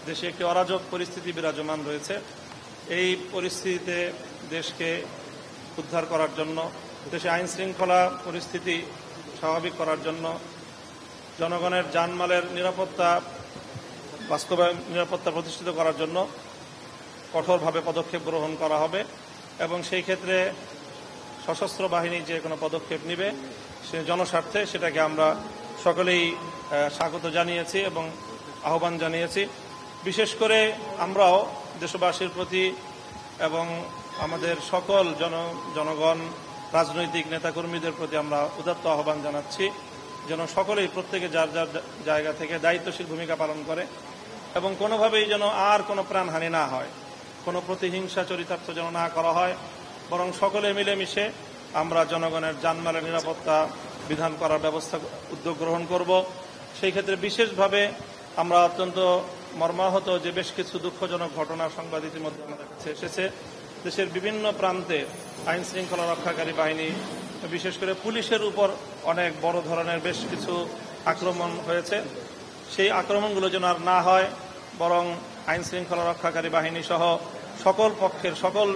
দেশে একটি অরাজক পরিস্থিতি বিরাজমান রয়েছে। এই পরিস্থিতিতে দেশকে উদ্ধার করার জন্য, দেশে আইন শৃঙ্খলা পরিস্থিতি স্বাভাবিক করার জন্য, জনগণের জানমালের নিরাপত্তা নিরাপত্তা প্রতিষ্ঠিত করার জন্য কঠোরভাবে পদক্ষেপ গ্রহণ করা হবে এবং সেই ক্ষেত্রে সশস্ত্র বাহিনী যে কোনো পদক্ষেপ নেবে সে জনস্বার্থে, সেটাকে আমরা সকলেই স্বাগত জানিয়েছি এবং আহ্বান জানিয়েছি। বিশেষ করে আমরাও দেশবাসীর প্রতি এবং আমাদের সকল জনগণ, রাজনৈতিক নেতাকর্মীদের প্রতি আমরা উদাত্ত আহ্বান জানাচ্ছি যেন সকলেই প্রত্যেকে যার যার জায়গা থেকে দায়িত্বশীল ভূমিকা পালন করে এবং কোনোভাবেই যেন আর কোনো প্রাণহানি না হয়, কোনো প্রতিহিংসা চরিতার্থ যেন না করা হয়, বরং সকলে মিলেমিশে আমরা জনগণের জানমালের নিরাপত্তা বিধান করার উদ্যোগ গ্রহণ করব। সেই ক্ষেত্রে বিশেষভাবে আমরা অত্যন্ত মর্মাহত যে বেশ কিছু দুঃখজনক ঘটনার সংবাদ ইতিমধ্যে আমাদের কাছে এসেছে। দেশের বিভিন্ন প্রান্তে আইন শৃঙ্খলা রক্ষাকারী বাহিনী, বিশেষ করে পুলিশের উপর অনেক বড় ধরনের বেশ কিছু আক্রমণ হয়েছে। সেই আক্রমণগুলো যেন আর না হয়, বরং আইন শৃঙ্খলা রক্ষাকারী বাহিনী সহ সকল পক্ষের সকল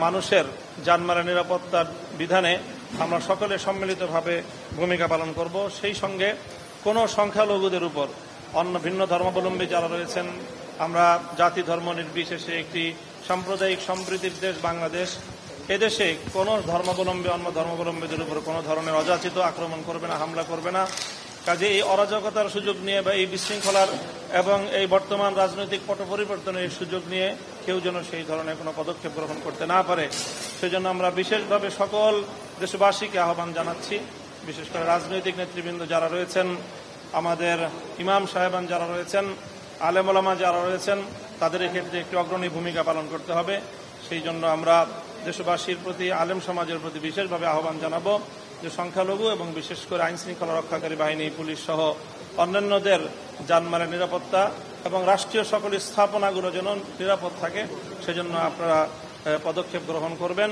মানুষের জানমালের নিরাপত্তার বিধানে আমরা সকলে সম্মিলিতভাবে ভূমিকা পালন করব। সেই সঙ্গে কোনো সংখ্যালঘুদের উপর, অন্য ভিন্ন ধর্মাবলম্বী যারা রয়েছেন, আমরা জাতি ধর্ম নির্বিশেষে একটি সাম্প্রদায়িক সম্প্রীতির দেশ বাংলাদেশ, এদেশে কোনো ধর্মাবলম্বী অন্য ধর্মাবলম্বীদের উপর কোনো ধরনের অযাচিত আক্রমণ করবে না, হামলা করবে না। কাজে এই অরাজকতার সুযোগ নিয়ে বা এই বিশৃঙ্খলার এবং এই বর্তমান রাজনৈতিক পট পরিবর্তনের সুযোগ নিয়ে কেউ যেন সেই ধরনের কোনো পদক্ষেপ গ্রহণ করতে না পারে, সেজন্য আমরা বিশেষভাবে সকল দেশবাসীকে আহ্বান জানাচ্ছি। বিশেষ করে রাজনৈতিক নেতৃবৃন্দ যারা রয়েছেন, আমাদের ইমাম সাহেবান যারা রয়েছেন, আলেম ওলামা যারা রয়েছেন, তাদের এক্ষেত্রে একটি অগ্রণী ভূমিকা পালন করতে হবে। সেই জন্য আমরা দেশবাসীর প্রতি, আলেম সমাজের প্রতি বিশেষভাবে আহ্বান জানাবো যে সংখ্যালঘু এবং বিশেষ করে আইন শৃঙ্খলা রক্ষাকারী বাহিনী, পুলিশ সহ অন্যান্যদের জানমালের নিরাপত্তা এবং রাষ্ট্রীয় সকল স্থাপনাগুলো যেন নিরাপদ থাকে, সেজন্য আপনারা পদক্ষেপ গ্রহণ করবেন।